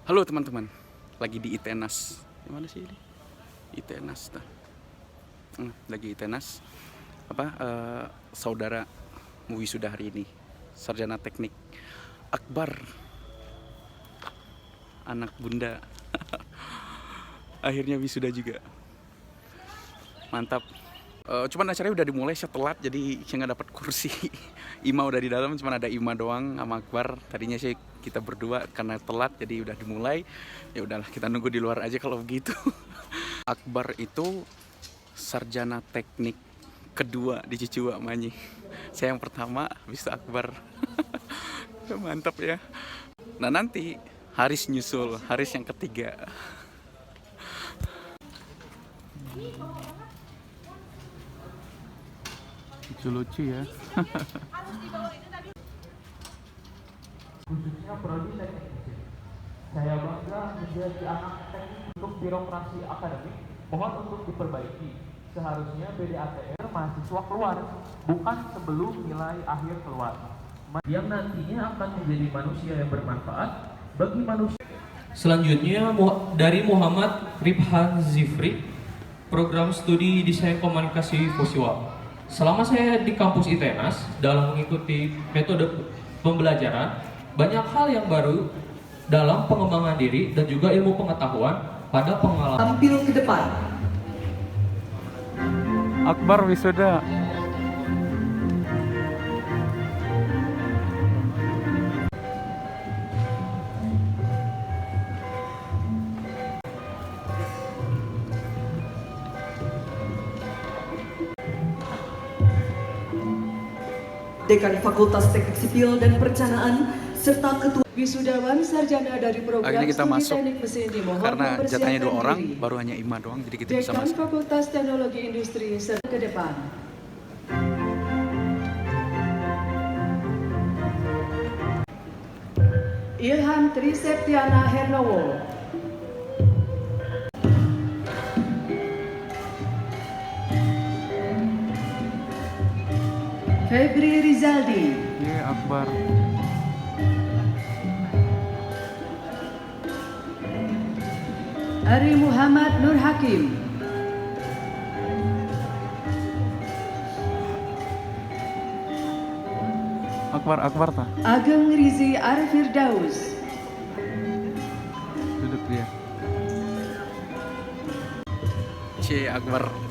Halo teman-teman, lagi di ITENAS. Di mana sih ini? ITENAS, nah. Lagi ITENAS. Saudara wisuda hari ini, sarjana teknik Akbar, anak bunda. Akhirnya wisuda juga. Mantap. Cuman acaranya udah dimulai, saya telat jadi saya nggak dapat kursi. Ima udah di dalam, cuman ada Ima doang sama Akbar. Tadinya sih kita berdua, karena telat jadi udah dimulai. Ya udahlah, kita nunggu di luar aja kalau begitu. Akbar itu sarjana teknik kedua di Cicua Manyi. Saya yang pertama, habis itu Akbar. Mantap ya. Nah nanti Haris nyusul, Haris yang ketiga. Lucu-lucu ya. Khususnya prodi teknik mesin. Saya bangga menjadi anak teknik. Untuk birokrasi akademik mohon untuk diperbaiki. Seharusnya BDATR mahasiswa keluar, bukan sebelum nilai akhir keluar, yang nantinya akan menjadi manusia yang bermanfaat bagi manusia. Selanjutnya dari Muhammad Ribhan Zifri, program studi Desain Komunikasi Visual. Selama saya di kampus ITENAS dalam mengikuti metode pembelajaran, banyak hal yang baru dalam pengembangan diri dan juga ilmu pengetahuan pada pengalaman. Tampil ke depan. Akbar wisuda. Dekan Fakultas Teknik Sipil dan Perencanaan serta Ketua Wisudawan sarjana dari program Akhirnya kita studi masuk teknik mesin dimohon karena jatahnya 2 orang, diri. baru hanya Ima doang, jadi kita bisa Dekan masuk. Fakultas Teknologi Industri serta ke depan. Ilham Triseptiana Hernowo. Febri Rizaldi. Iya, Akbar. Ari Muhammad Nur Hakim. Akbar ta. Ageng Rizi Arfirdaus. Duduk dia.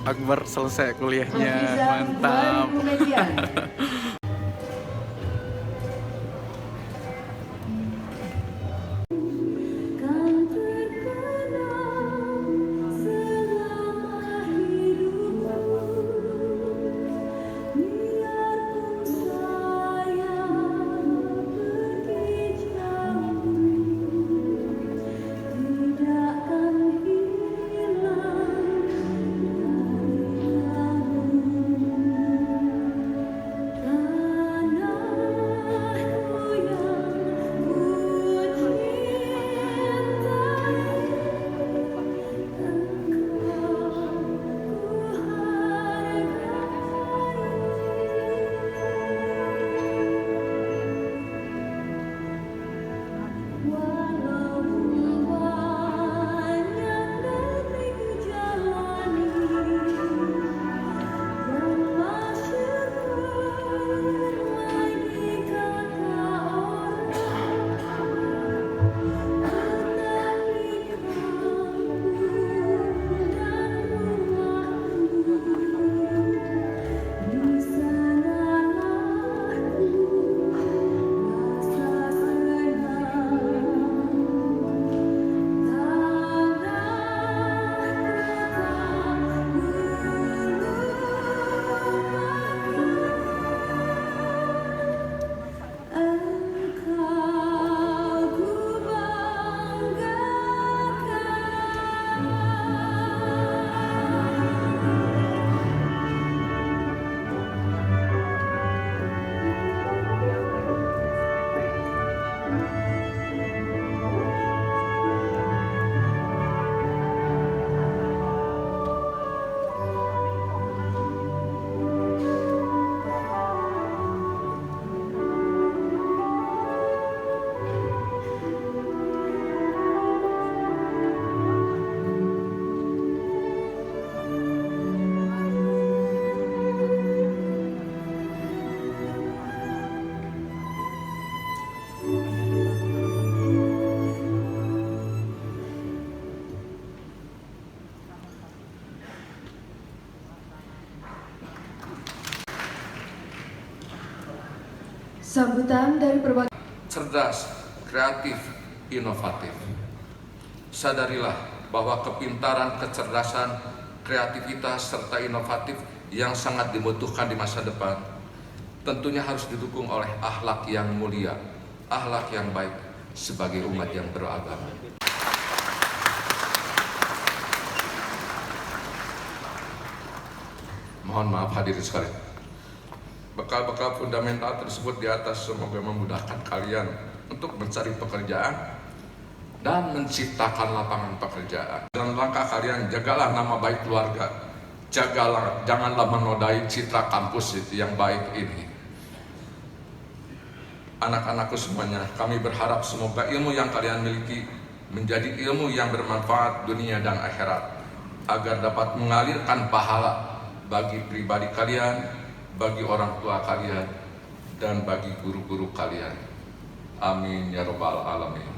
Akbar selesai kuliahnya. Hafiza Mantap. Wali Komedian. Sambutan dari perwakilan cerdas, kreatif, inovatif. Sadarilah bahwa kepintaran, kecerdasan, kreativitas, serta inovatif yang sangat dibutuhkan di masa depan tentunya harus didukung oleh akhlak yang mulia, akhlak yang baik sebagai umat yang beragama. Mohon maaf hadirin sekalian. Bekal-bekal fundamental tersebut di atas semoga memudahkan kalian untuk mencari pekerjaan dan menciptakan lapangan pekerjaan. Dalam langkah kalian, jagalah nama baik keluarga. Janganlah menodai citra kampus itu yang baik ini. Anak-anakku semuanya, kami berharap semoga ilmu yang kalian miliki menjadi ilmu yang bermanfaat dunia dan akhirat, agar dapat mengalirkan pahala bagi pribadi kalian, bagi orang tua kalian, dan bagi guru-guru kalian. Amin ya rabbal alamin.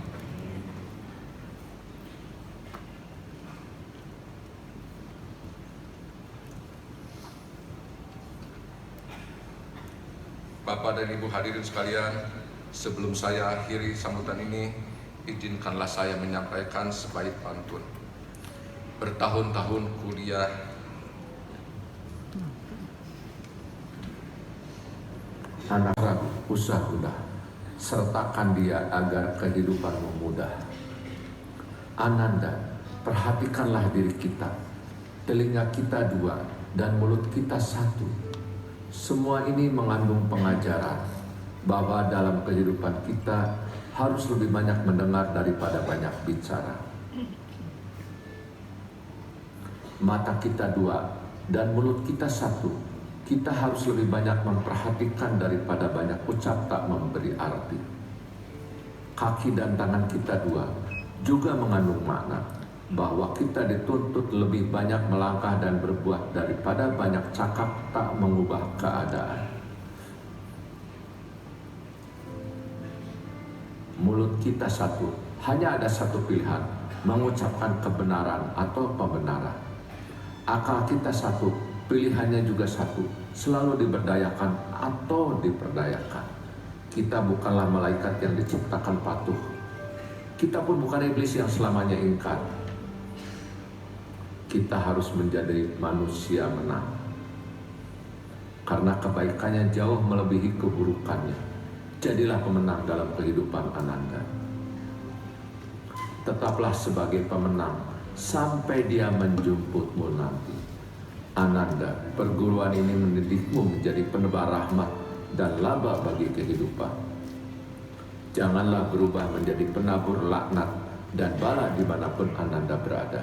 Bapak dan Ibu hadirin sekalian, sebelum saya akhiri sambutan ini, izinkanlah saya menyampaikan sebaik pantun. Bertahun-tahun kuliah, anak ragu, usah udah, sertakan dia agar kehidupanmu mudah. Ananda, perhatikanlah diri kita, telinga kita dua dan mulut kita satu. Semua ini mengandung pengajaran bahwa dalam kehidupan kita harus lebih banyak mendengar daripada banyak bicara. Mata kita dua dan mulut kita satu. Kita harus lebih banyak memperhatikan daripada banyak ucap tak memberi arti. Kaki dan tangan kita dua juga mengandung makna bahwa kita dituntut lebih banyak melangkah dan berbuat daripada banyak cakap tak mengubah keadaan. Mulut kita satu, hanya ada satu pilihan, mengucapkan kebenaran atau pembenaran. Akal kita satu, pilihannya juga satu, selalu diberdayakan atau diperdayakan. Kita bukanlah malaikat yang diciptakan patuh. Kita pun bukan iblis yang selamanya ingkar. Kita harus menjadi manusia menang. Karena kebaikannya jauh melebihi keburukannya. Jadilah pemenang dalam kehidupan Ananda. Tetaplah sebagai pemenang sampai dia menjemputmu nanti. Ananda, perguruan ini mendidikmu menjadi penebar rahmat dan laba bagi kehidupan. Janganlah berubah menjadi penabur laknat dan bala dimanapun Ananda berada.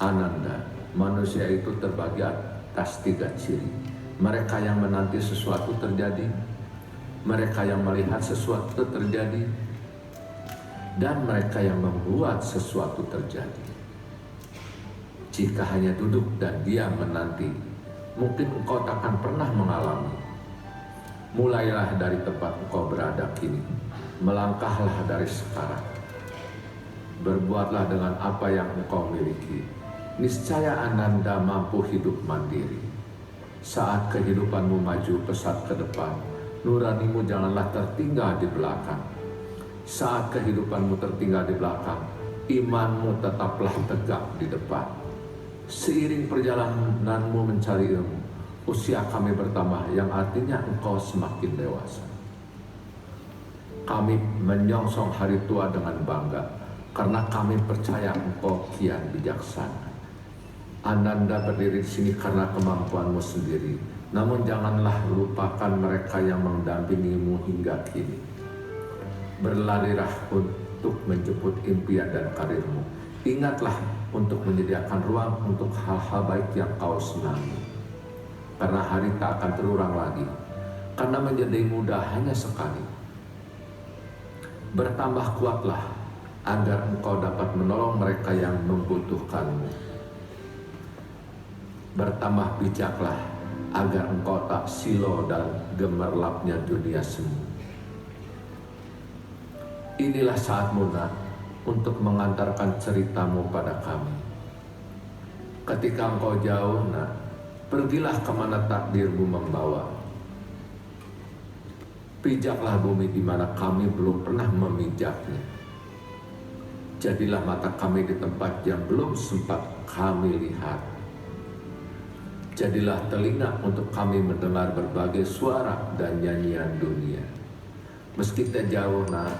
Ananda, manusia itu terbagi atas 3 ciri. Mereka yang menanti sesuatu terjadi, mereka yang melihat sesuatu terjadi, dan mereka yang membuat sesuatu terjadi. Jika hanya duduk dan diam menanti, mungkin engkau takkan pernah mengalami. Mulailah dari tempat engkau berada kini, melangkahlah dari sekarang. Berbuatlah dengan apa yang engkau miliki. Niscaya Ananda mampu hidup mandiri. Saat kehidupanmu maju pesat ke depan, nuranimu janganlah tertinggal di belakang. Saat kehidupanmu tertinggal di belakang, imanmu tetaplah tegak di depan. Seiring perjalananmu mencari ilmu, usia kami bertambah, yang artinya engkau semakin dewasa. Kami menyongsong hari tua dengan bangga, karena kami percaya engkau kian bijaksana. Ananda berdiri di sini karena kemampuanmu sendiri, namun janganlah lupakan mereka yang mendampingimu hingga kini. Berlarilah untuk menjemput impian dan karirmu. Ingatlah untuk menyediakan ruang untuk hal-hal baik yang kau senangi. Karena hari tak akan terulang lagi, karena menjadi muda hanya sekali. Bertambah kuatlah agar engkau dapat menolong mereka yang membutuhkanmu. Bertambah bijaklah agar engkau tak silo dalam gemerlapnya dunia semu. Inilah saatmu nak untuk mengantarkan ceritamu pada kami. Ketika engkau jauh nak, pergilah kemana takdirmu membawa. Pijaklah bumi di mana kami belum pernah memijaknya. Jadilah mata kami di tempat yang belum sempat kami lihat. Jadilah telinga untuk kami mendengar berbagai suara dan nyanyian dunia. Meski kita jauh nak,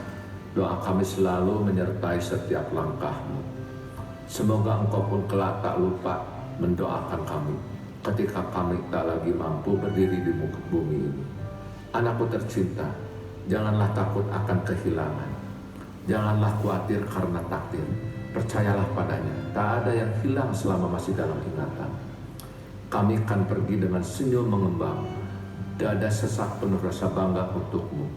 doa kami selalu menyertai setiap langkahmu. Semoga engkau pun kelak tak lupa mendoakan kami ketika kami tak lagi mampu berdiri di muka bumi ini. Anakku tercinta, janganlah takut akan kehilangan. Janganlah khawatir karena takdir. Percayalah padanya, tak ada yang hilang selama masih dalam ingatan. Kami akan pergi dengan senyum mengembang, dada sesak penuh rasa bangga untukmu.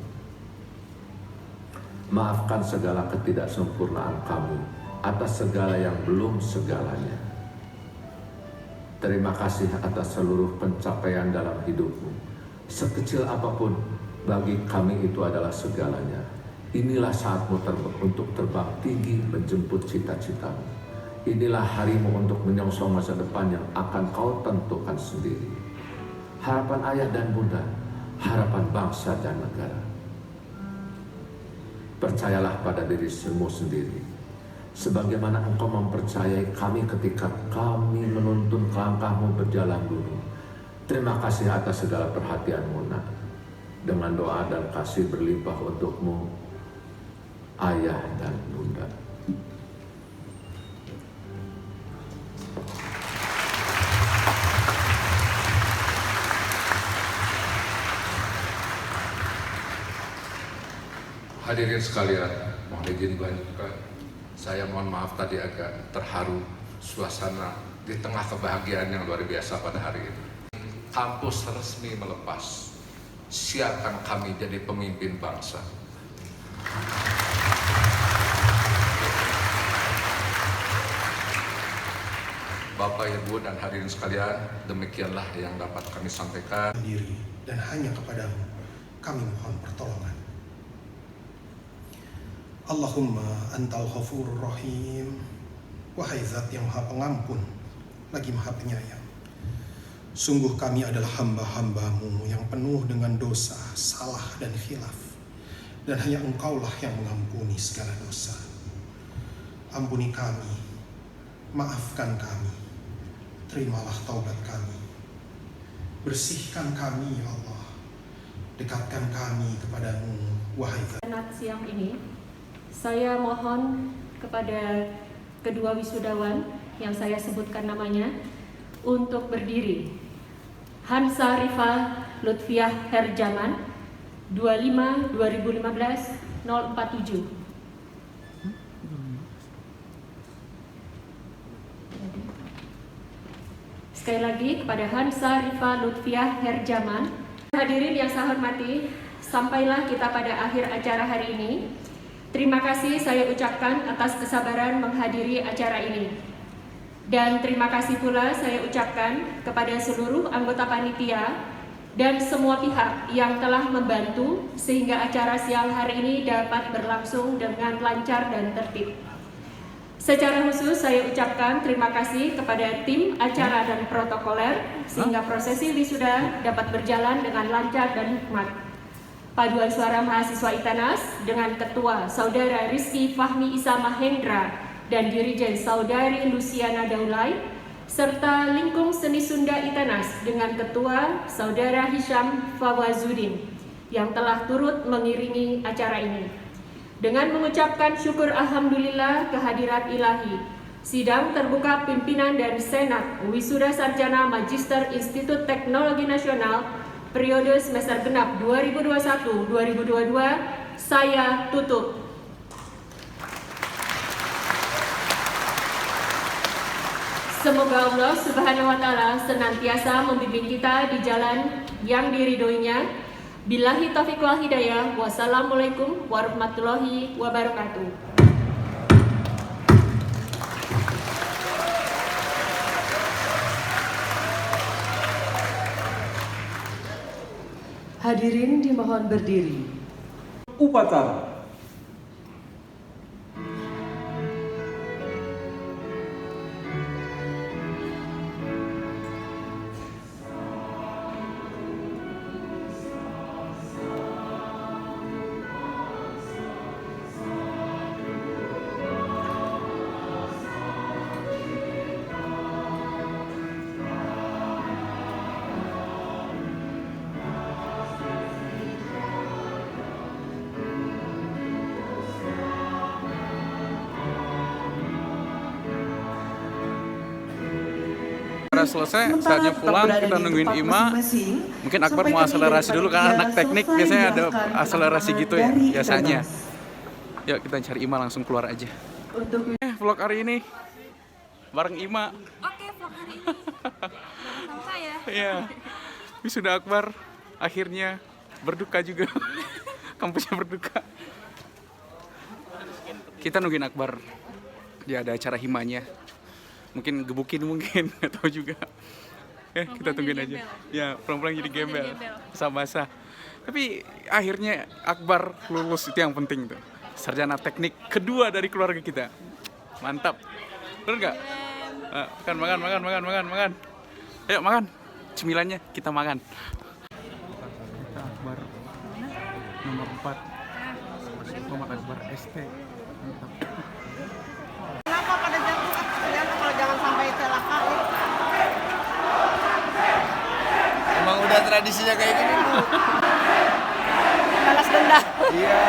Maafkan segala ketidaksempurnaan kami atas segala yang belum segalanya. Terima kasih atas seluruh pencapaian dalam hidupmu. Sekecil apapun, bagi kami itu adalah segalanya. Inilah saatmu untuk terbang tinggi menjemput cita-citamu. Inilah harimu untuk menyongsong masa depan yang akan kau tentukan sendiri. Harapan ayah dan bunda, harapan bangsa dan negara. Percayalah pada dirimu sendiri, sebagaimana engkau mempercayai kami ketika kami menuntun langkahmu berjalan dulu. Terima kasih atas segala perhatianmu nak. Dengan doa dan kasih berlimpah untukmu, ayah dan bunda. Hadirin sekalian, mohon izin dilanjutkan. Saya mohon maaf tadi agak terharu suasana di tengah kebahagiaan yang luar biasa pada hari ini. Kampus resmi melepas, siapkan kami jadi pemimpin bangsa. Bapak, Ibu, dan hadirin sekalian, demikianlah yang dapat kami sampaikan. Diri dan hanya kepadamu kami mohon pertolongan. Allahumma antal ghafurur rahim. Wahai zat yang maha pengampun lagi maha penyayang, sungguh kami adalah hamba-hambamu yang penuh dengan dosa, salah dan khilaf, dan hanya engkaulah yang mengampuni segala dosa. Ampuni kami, maafkan kami, terimalah taubat kami, bersihkan kami ya Allah, dekatkan kami kepadamu wahai zat. Siang ini saya mohon kepada kedua wisudawan yang saya sebutkan namanya untuk berdiri. Hansa Rifa Lutfiah Herjaman 25/2015/047. Sekali lagi kepada Hansa Rifa Lutfiah Herjaman. Hadirin yang saya hormati, sampailah kita pada akhir acara hari ini. Terima kasih saya ucapkan atas kesabaran menghadiri acara ini. Dan terima kasih pula saya ucapkan kepada seluruh anggota panitia dan semua pihak yang telah membantu sehingga acara siang hari ini dapat berlangsung dengan lancar dan tertib. Secara khusus saya ucapkan terima kasih kepada tim acara dan protokoler sehingga prosesi wisuda dapat berjalan dengan lancar dan hikmat. Paduan suara mahasiswa ITENAS dengan Ketua Saudara Rizky Fahmi Isa Mahendra dan Dirijen Saudari Luciana Daulay, serta Lingkung Seni Sunda ITENAS dengan Ketua Saudara Hisham Fawazudin yang telah turut mengiringi acara ini. Dengan mengucapkan syukur Alhamdulillah kehadirat ilahi, sidang terbuka pimpinan dan senat Wisuda Sarjana Magister Institut Teknologi Nasional periode semester genap 2021-2022 saya tutup. Semoga Allah Subhanahu wa Ta'ala senantiasa membimbing kita di jalan yang diridhoinya. Billahi taufiq wal hidayah. Wassalamualaikum warahmatullahi wabarakatuh. Hadirin dimohon berdiri. Upacara selesai, Sementara saatnya tetap pulang, berada kita di nungguin tempat Ima. masing-masing, Mungkin Akbar sampai mau kami akselerasi dari dulu karena anak panitia teknik selesai biasanya ada dilakukan akselerasi gitu ya dari biasanya. Itenas. Yuk kita cari Ima langsung keluar aja. Untuk Vlog hari ini bareng Ima. Oke, vlog hari ini sama saya. Iya. Wisuda Akbar akhirnya berduka juga. Kampusnya berduka. Kita nungguin Akbar. Dia ada acara himanya. Mungkin gebukin mungkin, nggak tahu juga. Kita tungguin aja. Ya, pelan-pelan jadi gembel. Basah-basah. Tapi akhirnya Akbar lulus, itu yang penting tuh. Sarjana teknik kedua dari keluarga kita. Mantap. Bener nggak? Makan. Ayo makan. Cemilannya kita makan. Kita Akbar nomor 4. Muhammad Akbar ST. Mantap. Kenapa pada jatuh? Kalau jangan sampai celaka. Emang udah tradisinya kayak gini, Bu. Balas dendam. Iya.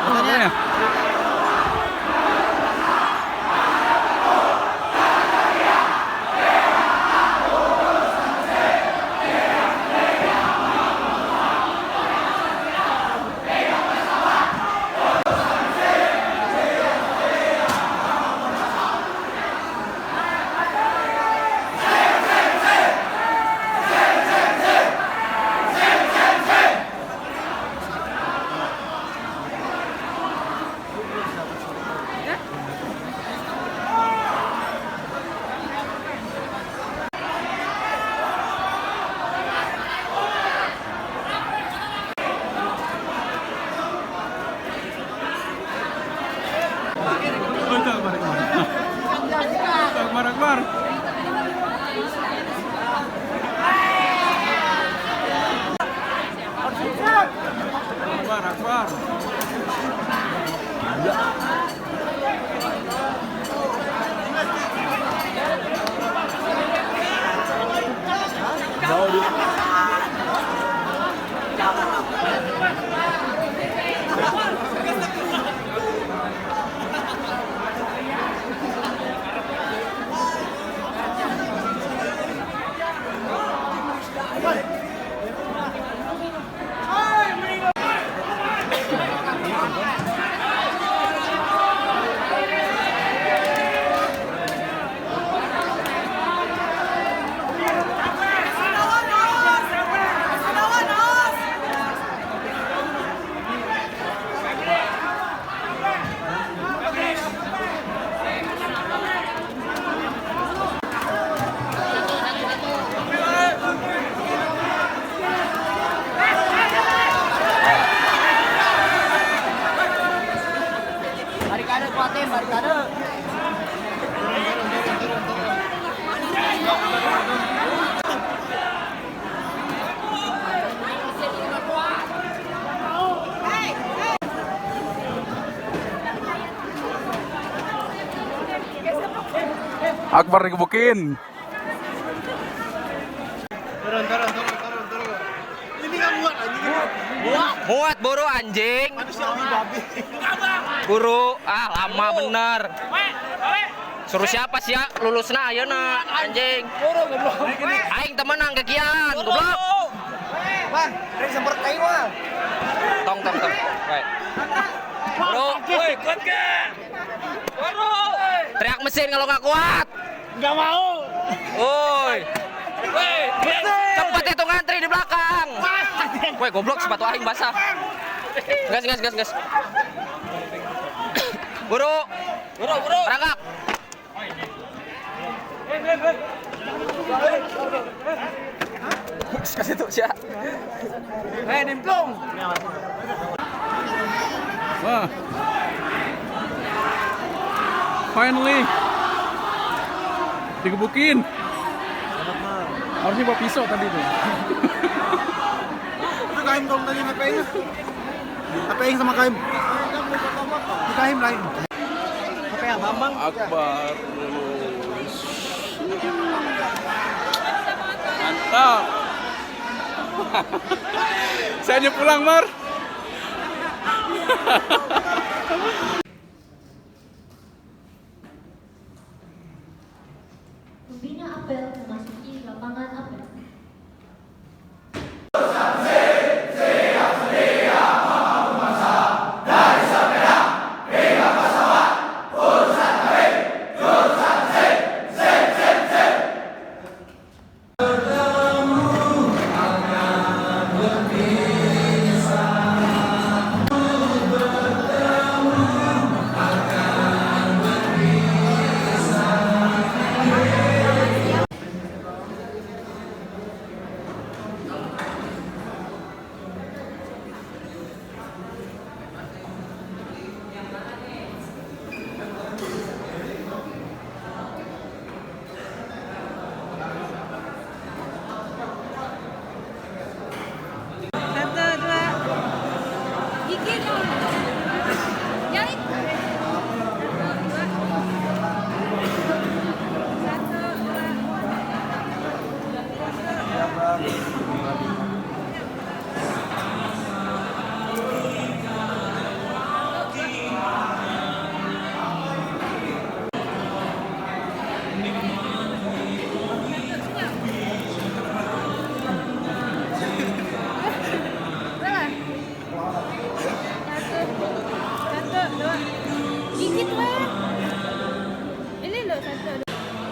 Makanya. Akbar. Akbar. Akbar dikebukin. Turun. Ini nggak muat anjing. Muat buru anjing. Manusiawi babi. Guru, lama bener. Suruh siapa sih ya? Lulusna ayeuna anjing. Buru goblok. Aing temenang kekian, goblok. Bang, dari semper kai mah. Tong. Baik. Bro, woi, kuat kan? Bro. Teriak mesin kalau nggak kuat. Nggak mau. Woi. Cepet itu ngantri di belakang. Woi, goblok sepatu aing basah. Gas. Buru. Rangkap. Kasih tuh siap. Nimplung. Wah. Finally. Digebukin. Harusnya bawa pisau tadi tuh. Itu kaim dong tadi ngapain? Ngapain sama kaim? Itu kaim lain. Apa ya, Bambang? Akbar lulus. Mantap. Saya pulang, Mar.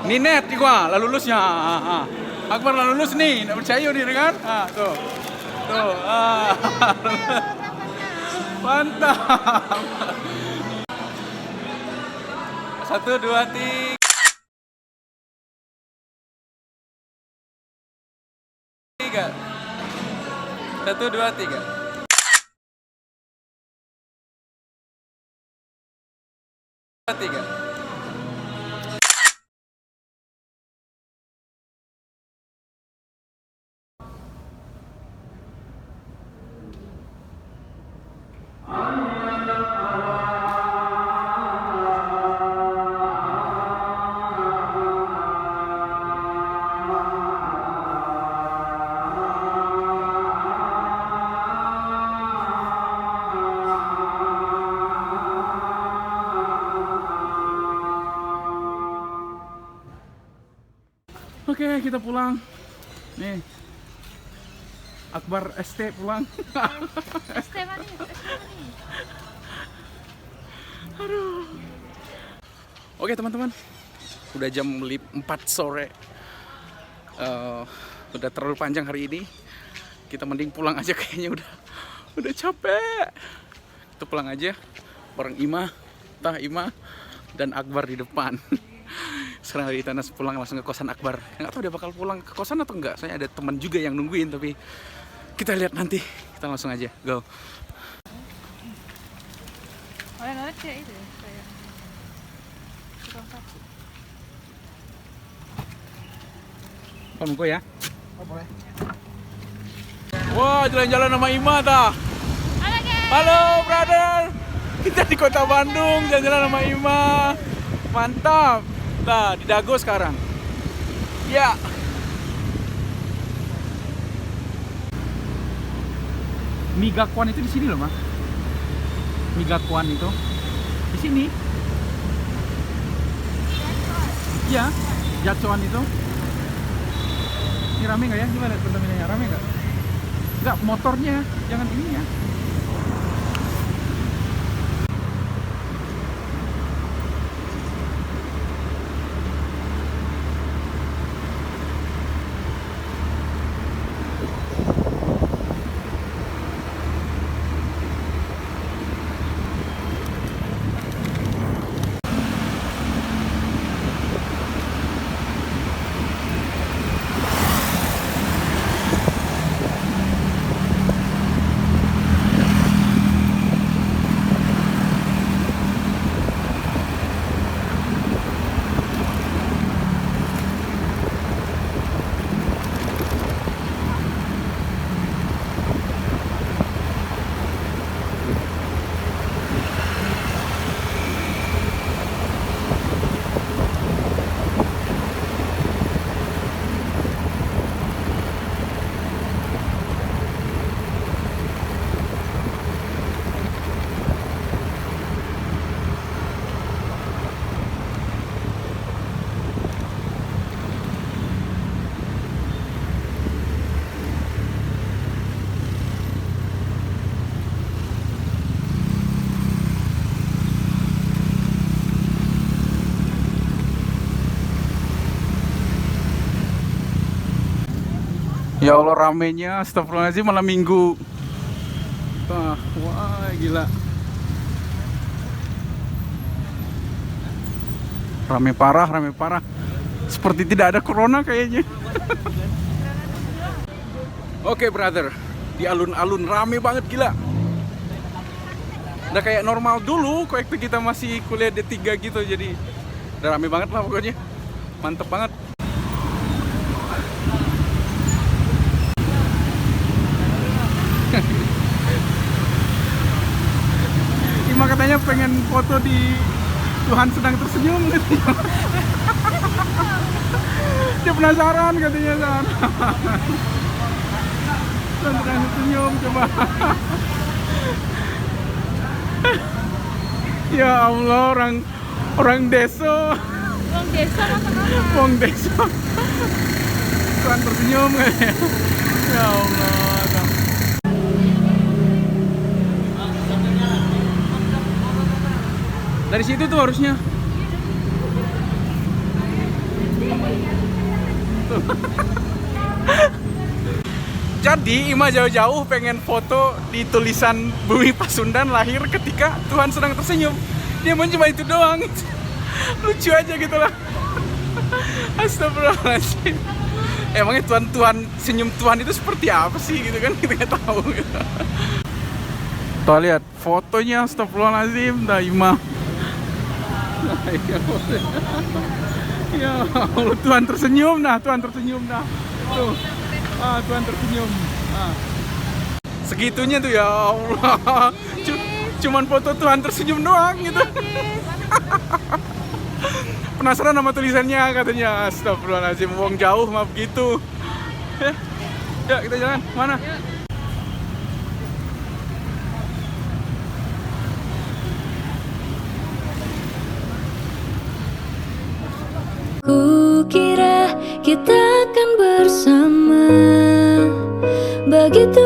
Ninet gua, lah lulusnya. Akbar lah lulus nih, nggak percaya nih kan? Tuh. Tuh. Mantap. 1, 2, 3. 1, 2, 3. Tiga. Oke, kita pulang. Nih. Akbar ST pulang. ST mana? Aduh. Oke, teman-teman. Udah jam 4 sore. Udah terlalu panjang hari ini. Kita mending pulang aja kayaknya udah capek. Kita pulang aja. Bareng Ima, Ima dan Akbar di depan. Sekarang dari Itenas pulang langsung ke kosan Akbar. Nggak tahu dia bakal pulang ke kosan atau enggak. Soalnya ada teman juga yang nungguin, tapi kita lihat nanti. Kita langsung aja, go. Oh yang ada kayak itu ya, kayak tukang taksi. Kamu ya? Oh, boleh. Wah, jalan-jalan sama Ima dah. Halo, brother. Kita di kota Bandung, jalan-jalan sama Ima. Mantap. Nah, di Dago sekarang. Ya. Migakuan itu di sini loh, Mas. Migakuan itu di sini. Iya, Jacuan itu. Ini rame nggak ya? Gimana teman-temannya? Rame nggak? Nggak, motornya, jangan ininya. Ya Allah, ramenya, astagfirullahaladzim, malam minggu. Wah, gila. Rame parah. Seperti tidak ada corona kayaknya. Oke, brother. Di alun-alun rame banget, gila. Udah kayak normal dulu, waktu kita masih kuliah D3 gitu. Jadi udah rame banget lah pokoknya. Mantep banget. Ima katanya pengen foto di Tuhan sedang tersenyum katanya. Dia penasaran katanya kan. Tuhan sedang tersenyum, coba. Ya Allah, orang desa. Wong desa. Tuhan tersenyum katanya. Ya Allah. Dari situ tuh harusnya. Jadi Ima jauh-jauh pengen foto di tulisan Bumi Pasundan lahir ketika Tuhan sedang tersenyum. Dia mau cuma itu doang. Lucu aja gitu lah. Astagfirullahaladzim. Emangnya Tuhan senyum Tuhan itu seperti apa sih gitu kan, kita nggak tahu gitu. Tuh lihat fotonya, astagfirullahaladzim, dah Ima. Ya Allah, Tuhan tersenyum dah, Tuhan tersenyum dah. Tuh, Tuhan tersenyum. Segitunya tuh ya Allah. Cuman foto Tuhan tersenyum doang gitu. Penasaran sama tulisannya katanya. Astagfirullahaladzim, wong jauh mah begitu. Ya kita jalan, mana? Kukira kita akan bersama, begitu